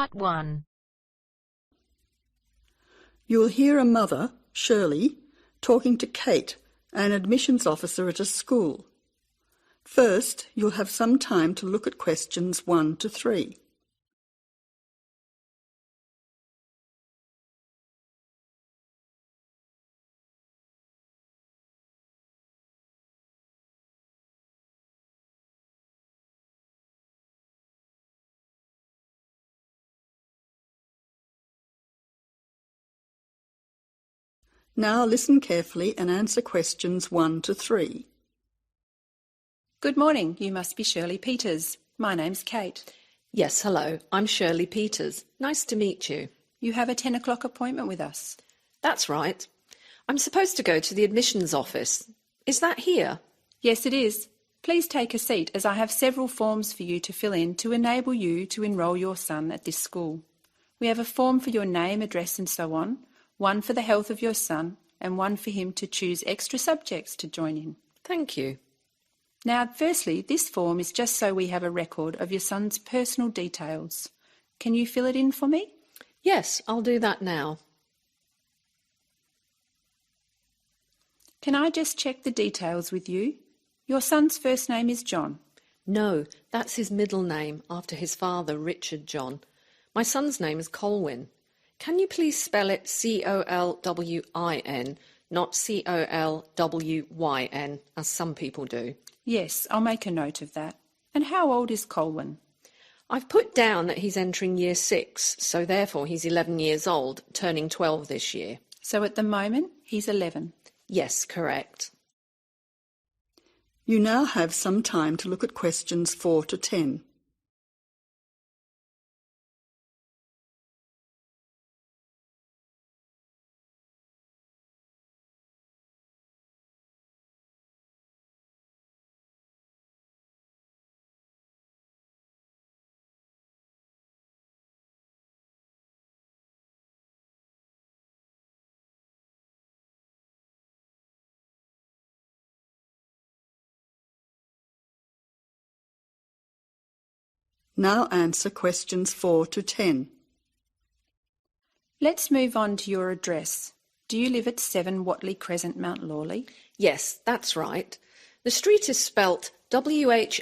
Part 1. You'll hear a mother, Shirley, talking to Kate, an admissions officer at a school. First, you'll have some time to look at questions 1 to 3. Now listen carefully and answer questions 1 to 3. Good morning. You must be Shirley Peters. My name's Kate. Yes, hello. I'm Shirley Peters. Nice to meet you. You have a 10 o'clock appointment with us. That's right. I'm supposed to go to the admissions office. Is that here? Yes, it is. Please take a seat as I have several forms for you to fill in to enable you to enrol your son at this school. We have a form for your name, address and so on, one for the health of your son, and one for him to choose extra subjects to join in. Thank you. Now, firstly, this form is just so we have a record of your son's personal details. Can you fill it in for me? Yes, I'll do that now. Can I just check the details with you? Your son's first name is John. No, that's his middle name after his father, Richard John. My son's name is Colwyn. Can you please spell it C-O-L-W-I-N, not C-O-L-W-Y-N, as some people do? Yes, I'll make a note of that. And how old is Colwyn? I've put down that he's entering year 6, so therefore he's 11 years old, turning 12 this year. So at the moment, he's 11. Yes, correct. You now have some time to look at questions 4 to 10. Now answer questions 4 to 10. Let's move on to your address. Do you live at 7 Watley Crescent, Mount Lawley? Yes, that's right. The street is spelt W-H-A-T-L-E-Y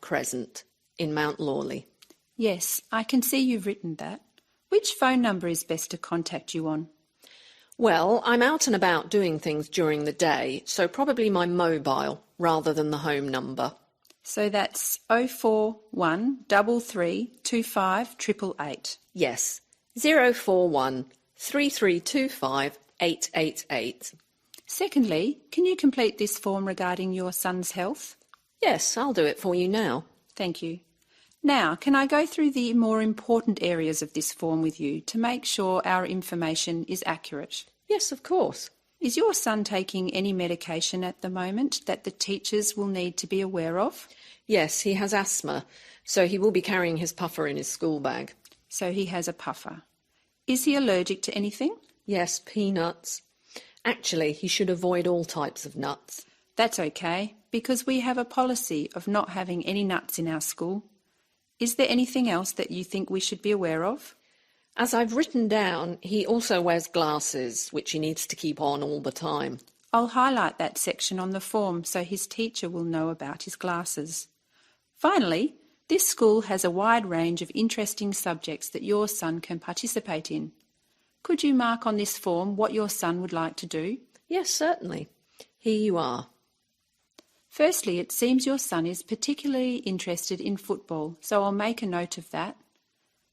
Crescent in Mount Lawley. Yes, I can see you've written that. Which phone number is best to contact you on? Well, I'm out and about doing things during the day, so probably my mobile rather than the home number. So that's 041 3325 888. Yes, 041 3325 888. Secondly, can you complete this form regarding your son's health? Yes, I'll do it for you now. Thank you. Now, can I go through the more important areas of this form with you to make sure our information is accurate? Yes, of course. Is your son taking any medication at the moment that the teachers will need to be aware of? Yes, he has asthma, so he will be carrying his puffer in his school bag. So he has a puffer. Is he allergic to anything? Yes, peanuts. Actually, he should avoid all types of nuts. That's okay, because we have a policy of not having any nuts in our school. Is there anything else that you think we should be aware of? As I've written down, he also wears glasses, which he needs to keep on all the time. I'll highlight that section on the form so his teacher will know about his glasses. Finally, this school has a wide range of interesting subjects that your son can participate in. Could you mark on this form what your son would like to do? Yes, certainly. Here you are. Firstly, it seems your son is particularly interested in football, so I'll make a note of that.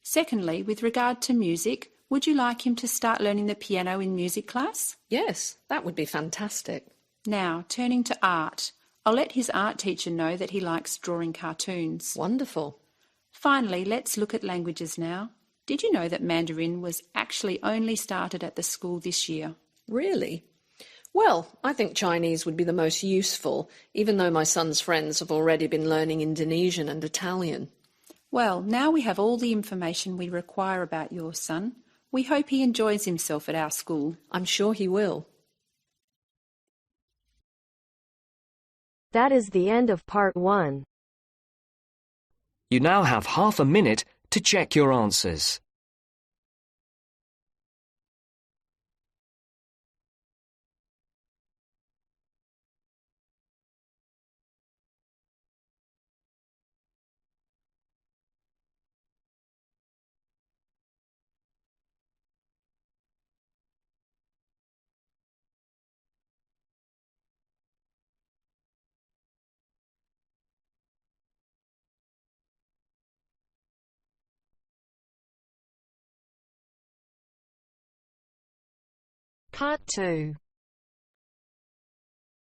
Secondly, with regard to music, would you like him to start learning the piano in music class? Yes, that would be fantastic. Now, turning to art. I'll let his art teacher know that he likes drawing cartoons. Wonderful. Finally, let's look at languages now. Did you know that Mandarin was actually only started at the school this year? Really? Well, I think Chinese would be the most useful, even though my son's friends have already been learning Indonesian and Italian. Well, now we have all the information we require about your son. We hope he enjoys himself at our school. I'm sure he will. That is the end of part 1. You now have half a minute to check your answers. Part 2.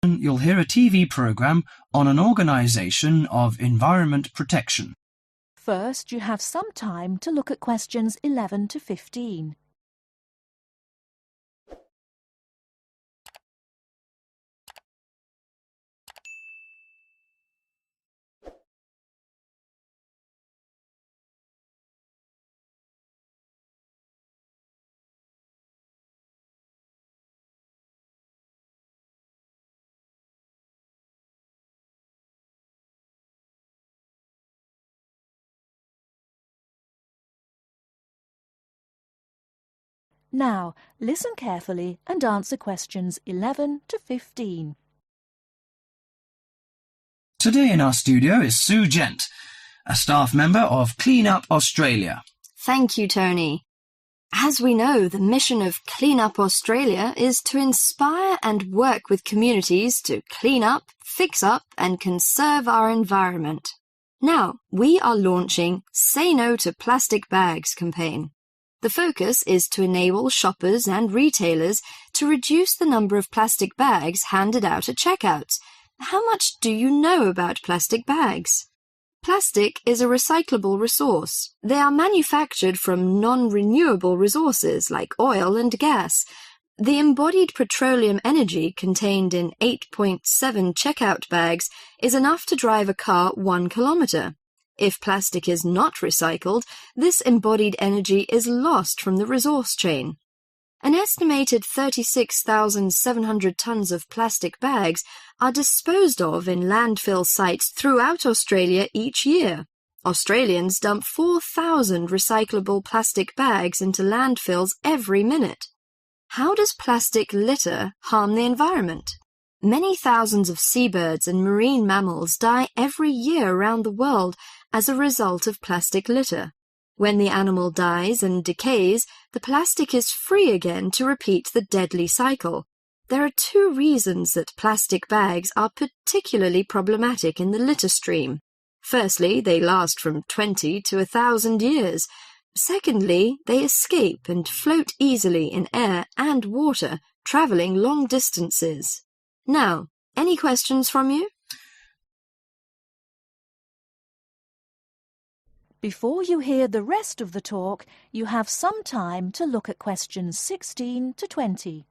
You'll hear a TV program on an organisation of environment protection. First, you have some time to look at questions 11 to 15. Now, listen carefully and answer questions 11 to 15. Today in our studio is Sue Gent, a staff member of Clean Up Australia. Thank you, Tony. As we know, the mission of Clean Up Australia is to inspire and work with communities to clean up, fix up and conserve our environment. Now, we are launching Say No to Plastic Bags campaign. The focus is to enable shoppers and retailers to reduce the number of plastic bags handed out at checkouts. How much do you know about plastic bags? Plastic is a recyclable resource. They are manufactured from non-renewable resources like oil and gas. The embodied petroleum energy contained in 8.7 checkout bags is enough to drive a car 1 kilometre. If plastic is not recycled, this embodied energy is lost from the resource chain. An estimated 36,700 tonnes of plastic bags are disposed of in landfill sites throughout Australia each year. Australians dump 4,000 recyclable plastic bags into landfills every minute. How does plastic litter harm the environment? Many thousands of seabirds and marine mammals die every year around the world as a result of plastic litter. When the animal dies and decays, the plastic is free again to repeat the deadly cycle. There are 2 reasons that plastic bags are particularly problematic in the litter stream. Firstly, they last from 20 to 1,000 years. Secondly, they escape and float easily in air and water, travelling long distances. Now, any questions from you? Before you hear the rest of the talk, you have some time to look at questions 16 to 20.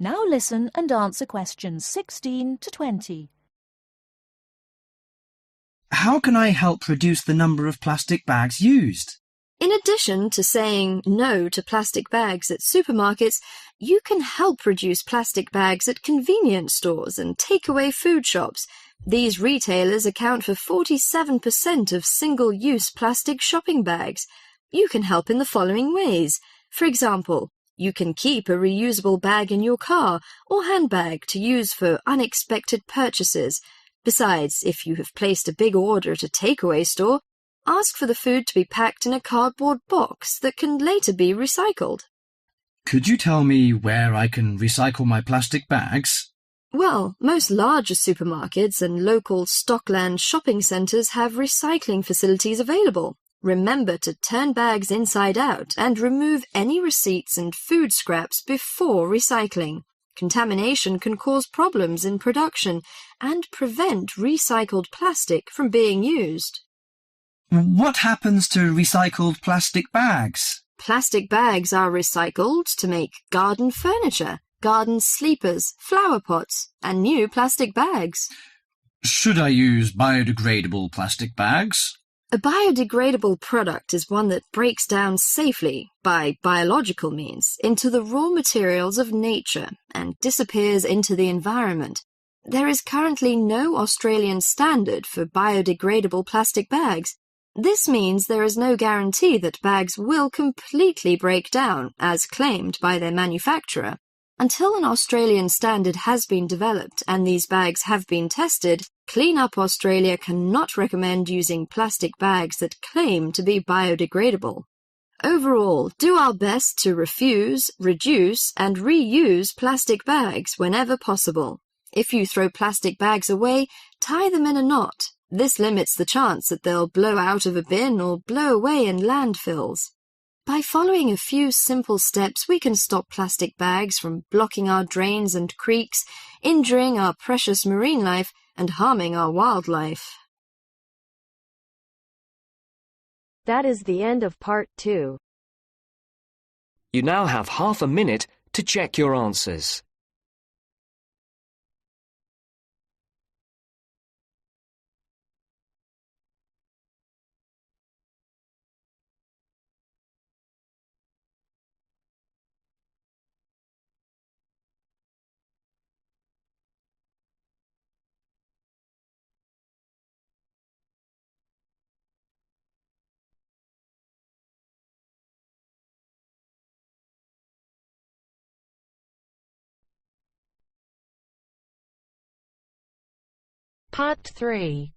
Now listen and answer questions 16 to 20. How can I help reduce the number of plastic bags used? In addition to saying no to plastic bags at supermarkets, you can help reduce plastic bags at convenience stores and takeaway food shops. These retailers account for 47% of single-use plastic shopping bags. You can help in the following ways. For example, you can keep a reusable bag in your car or handbag to use for unexpected purchases. Besides, if you have placed a big order at a takeaway store, ask for the food to be packed in a cardboard box that can later be recycled. Could you tell me where I can recycle my plastic bags? Well, most larger supermarkets and local Stockland shopping centres have recycling facilities available. Remember to turn bags inside out and remove any receipts and food scraps before recycling. Contamination can cause problems in production and prevent recycled plastic from being used. What happens to recycled plastic bags? Plastic bags are recycled to make garden furniture, garden sleepers, flower pots, and new plastic bags. Should I use biodegradable plastic bags? A biodegradable product is one that breaks down safely, by biological means, into the raw materials of nature and disappears into the environment. There is currently no Australian standard for biodegradable plastic bags. This means there is no guarantee that bags will completely break down, as claimed by their manufacturer. Until an Australian standard has been developed and these bags have been tested, Clean Up Australia cannot recommend using plastic bags that claim to be biodegradable. Overall, do our best to refuse, reduce, and reuse plastic bags whenever possible. If you throw plastic bags away, tie them in a knot. This limits the chance that they'll blow out of a bin or blow away in landfills. By following a few simple steps, we can stop plastic bags from blocking our drains and creeks, injuring our precious marine life, and harming our wildlife. That is the end of part 2. You now have half a minute to check your answers. Part 3.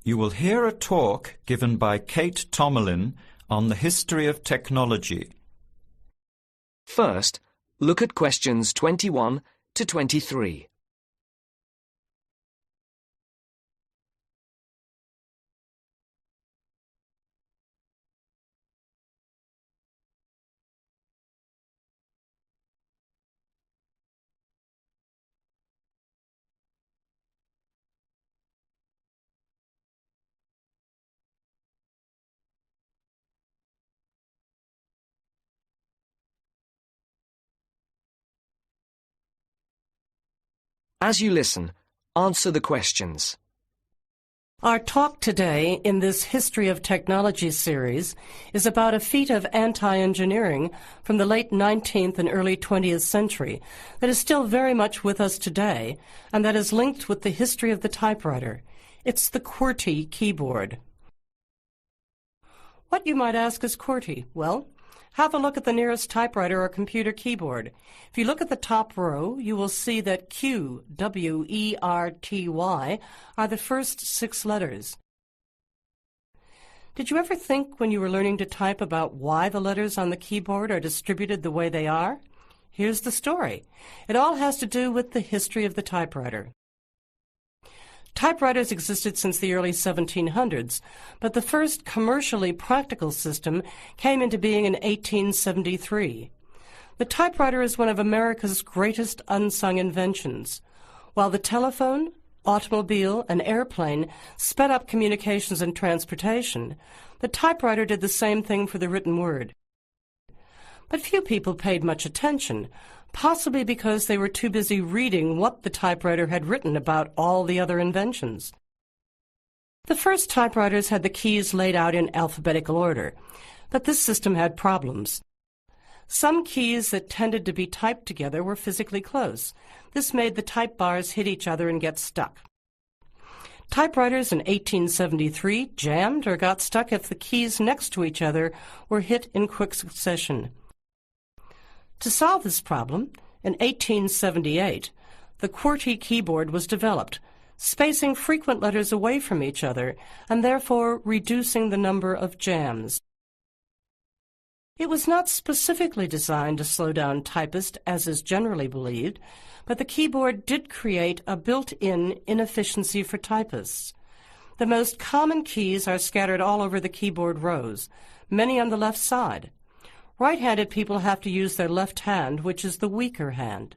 You will hear a talk given by Kate Tomerlin on the history of technology. First, look at questions 21 to 23. As you listen, answer the questions. Our talk today in this History of Technology series is about a feat of anti-engineering from the late 19th and early 20th century that is still very much with us today and that is linked with the history of the typewriter. It's the QWERTY keyboard. What, you might ask, is QWERTY? Well, have a look at the nearest typewriter or computer keyboard. If you look at the top row, you will see that Q, W, E, R, T, Y are the first 6 letters. Did you ever think when you were learning to type about why the letters on the keyboard are distributed the way they are? Here's the story. It all has to do with the history of the typewriter. Typewriters existed since the early 1700s, but the first commercially practical system came into being in 1873. The typewriter is one of America's greatest unsung inventions. While the telephone, automobile, and airplane sped up communications and transportation, the typewriter did the same thing for the written word. But few people paid much attention, possibly because they were too busy reading what the typewriter had written about all the other inventions. The first typewriters had the keys laid out in alphabetical order, but this system had problems. Some keys that tended to be typed together were physically close. This made the type bars hit each other and get stuck. Typewriters in 1873 jammed or got stuck if the keys next to each other were hit in quick succession. To solve this problem, in 1878, the QWERTY keyboard was developed, spacing frequent letters away from each other and therefore reducing the number of jams. It was not specifically designed to slow down typists, as is generally believed, but the keyboard did create a built-in inefficiency for typists. The most common keys are scattered all over the keyboard rows, many on the left side. Right-handed people have to use their left hand, which is the weaker hand.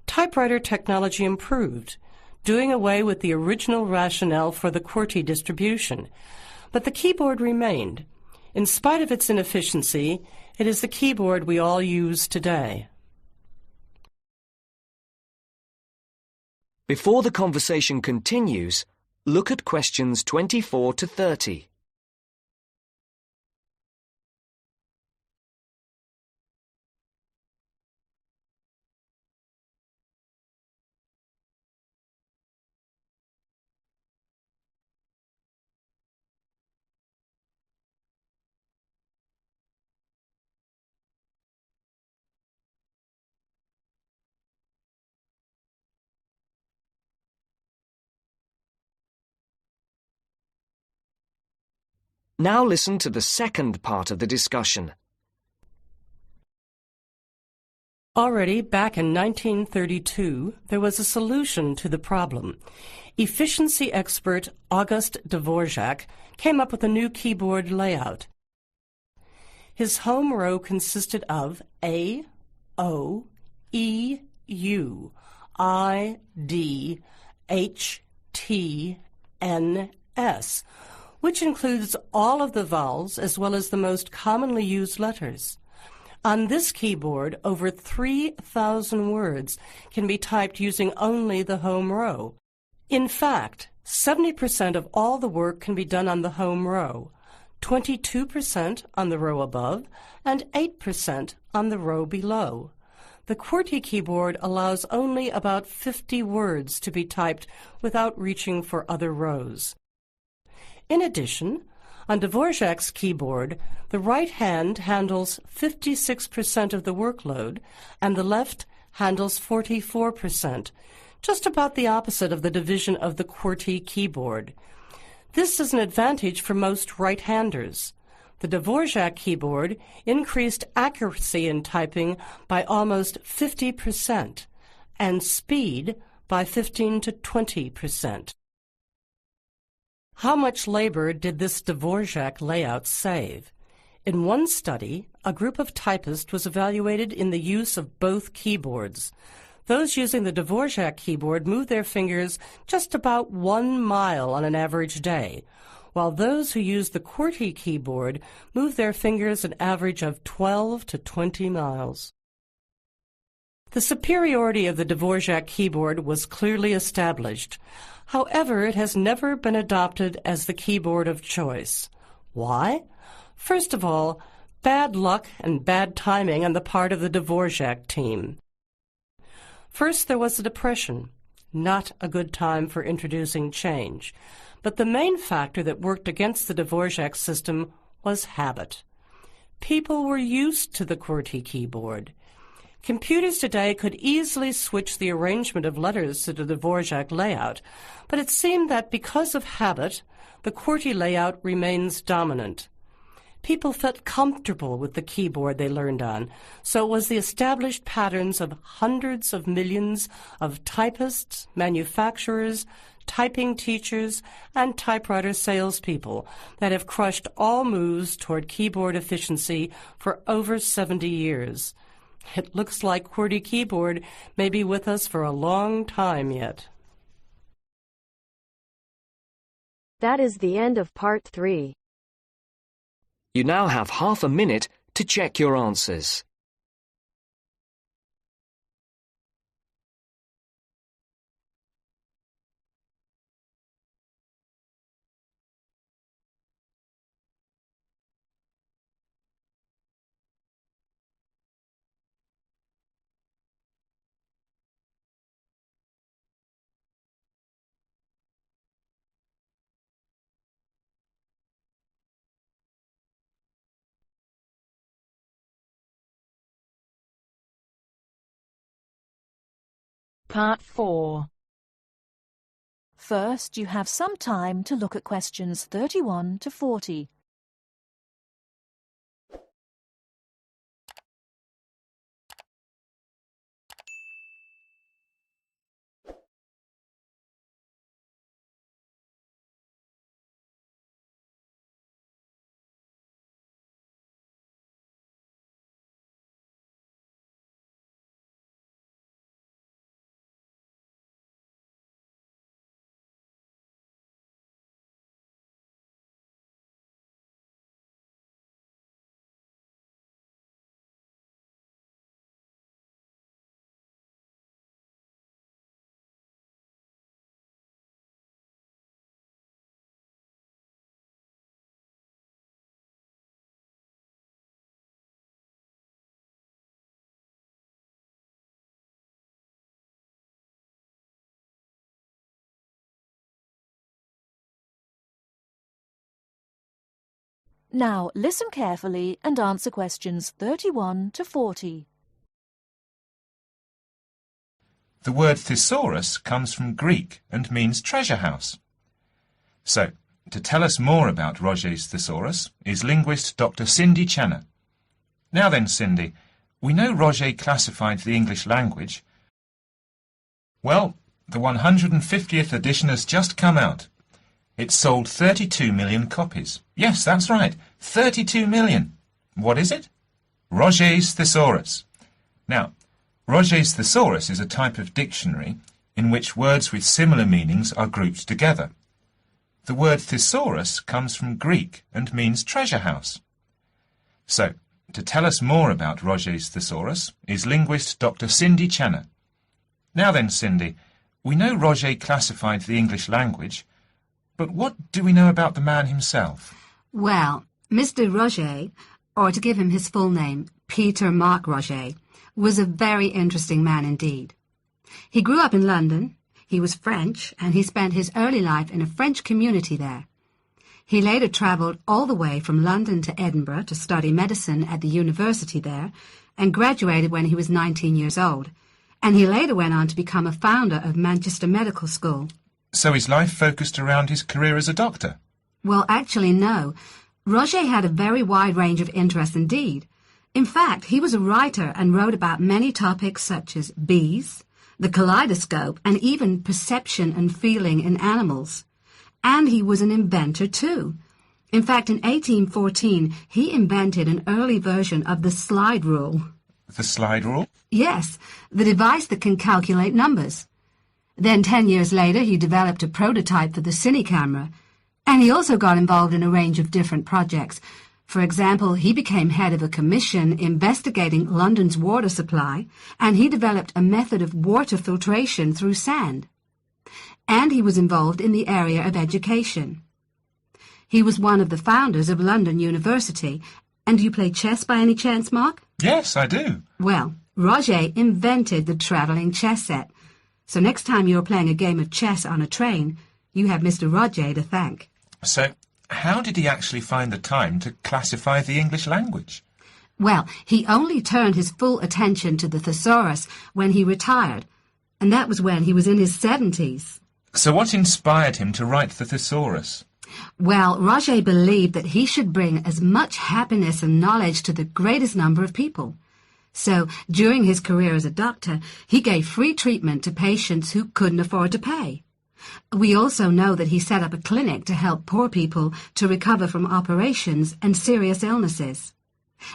Typewriter technology improved. doing away with the original rationale for the QWERTY distribution. But the keyboard remained. In spite of its inefficiency, it is the keyboard we all use today. Before the conversation continues, look at questions 24 to 30. Now listen to the second part of the discussion. Already back in 1932, there was a solution to the problem. Efficiency expert August Dvorak came up with a new keyboard layout. His home row consisted of A, O, E, U, I, D, H, T, N, S, which includes all of the vowels as well as the most commonly used letters. On this keyboard, over 3,000 words can be typed using only the home row. In fact, 70% of all the work can be done on the home row, 22% on the row above, and 8% on the row below. The QWERTY keyboard allows only about 50 words to be typed without reaching for other rows. In addition, on Dvorak's keyboard, the right hand handles 56% of the workload and the left handles 44%, just about the opposite of the division of the QWERTY keyboard. This is an advantage for most right-handers. The Dvorak keyboard increased accuracy in typing by almost 50% and speed by 15 to 20%. How much labor did this Dvorak layout save? In one study, a group of typists was evaluated in the use of both keyboards. Those using the Dvorak keyboard moved their fingers just about 1 mile on an average day, while those who used the QWERTY keyboard moved their fingers an average of 12 to 20 miles. The superiority of the Dvorak keyboard was clearly established. However, it has never been adopted as the keyboard of choice. Why? First of all, bad luck and bad timing on the part of the Dvorak team. First, there was the Depression. Not a good time for introducing change. But the main factor that worked against the Dvorak system was habit. People were used to the QWERTY keyboard. Computers today could easily switch the arrangement of letters to the Dvorak layout, but it seemed that because of habit, the QWERTY layout remains dominant. People felt comfortable with the keyboard they learned on, so it was the established patterns of hundreds of millions of typists, manufacturers, typing teachers, and typewriter salespeople that have crushed all moves toward keyboard efficiency for over 70 years. It looks like QWERTY keyboard may be with us for a long time yet. That is the end of part 3. You now have half a minute to check your answers. Part 4. First, you have some time to look at questions 31 to 40. Now listen carefully and answer questions 31 to 40. The word thesaurus comes from Greek and means treasure house. So, to tell us more about Roget's thesaurus is linguist Dr. Cindy Channer. Now then, Cindy, we know Roget classified the English language. Well, the 150th edition has just come out. It's sold 32 million copies. Yes, that's right, 32 million. What is it? Roget's thesaurus. Now, Roget's thesaurus is a type of dictionary in which words with similar meanings are grouped together. The word thesaurus comes from Greek and means treasure house. So, to tell us more about Roget's thesaurus is linguist Dr. Cindy Channer. Now then, Cindy, we know Roget classified the English language, but what do we know about the man himself? Well, Mr. Roget, or to give him his full name, Peter Mark Roget, was a very interesting man indeed. He grew up in London, he was French, and he spent his early life in a French community there. He later travelled all the way from London to Edinburgh to study medicine at the university there, and graduated when he was 19 years old, and he later went on to become a founder of Manchester Medical School. So his life focused around his career as a doctor? Well, actually, no. Roget had a very wide range of interests indeed. In fact, he was a writer and wrote about many topics such as bees, the kaleidoscope, and even perception and feeling in animals. And he was an inventor too. In fact, in 1814, he invented an early version of the slide rule. The slide rule? Yes, the device that can calculate numbers. Then 10 years later, he developed a prototype for the cine camera, and he also got involved in a range of different projects. For example, he became head of a commission investigating London's water supply, and he developed a method of water filtration through sand. And he was involved in the area of education. He was one of the founders of London University. And do you play chess by any chance, Mark? Yes, I do. Well, Roget invented the travelling chess set. So next time you're playing a game of chess on a train, you have Mr. Roget to thank. So, how did he actually find the time to classify the English language? Well, he only turned his full attention to the thesaurus when he retired, and that was when he was in his 70s. So what inspired him to write the thesaurus? Well, Roget believed that he should bring as much happiness and knowledge to the greatest number of people. So, during his career as a doctor, he gave free treatment to patients who couldn't afford to pay. We also know that he set up a clinic to help poor people to recover from operations and serious illnesses.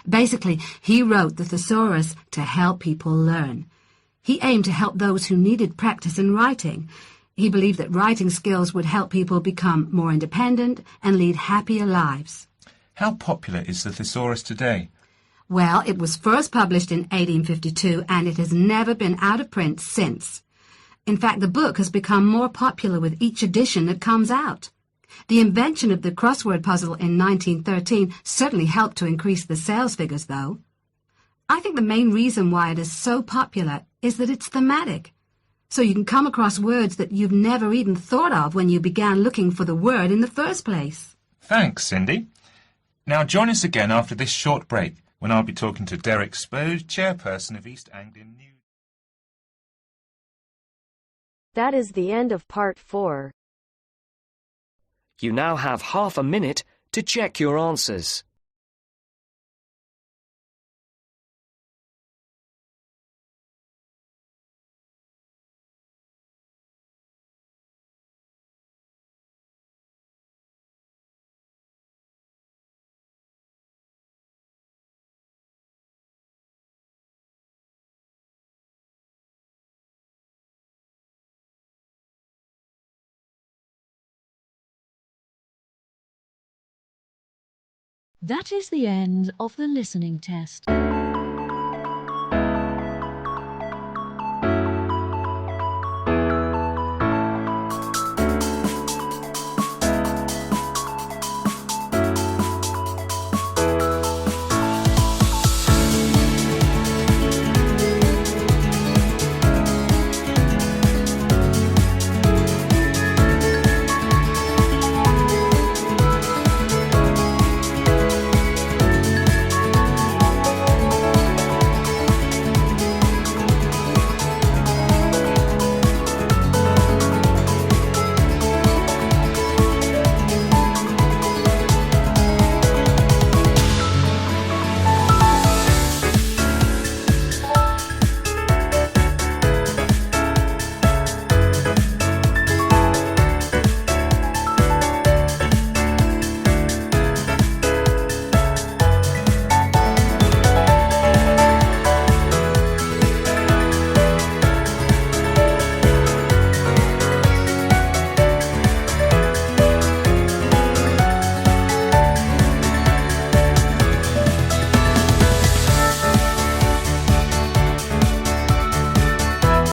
Basically, he wrote the thesaurus to help people learn. He aimed to help those who needed practice in writing. He believed that writing skills would help people become more independent and lead happier lives. How popular is the thesaurus today? Well, it was first published in 1852 and it has never been out of print since. In fact, the book has become more popular with each edition that comes out. The invention of the crossword puzzle in 1913 certainly helped to increase the sales figures, though. I think the main reason why it is so popular is that it's thematic. So you can come across words that you've never even thought of when you began looking for the word in the first place. Thanks, Cindy. Now join us again after this short break, when I'll be talking to Derek Spode, chairperson of East Anglian News. That is the end of part 4. You now have half a minute to check your answers. That is the end of the listening test.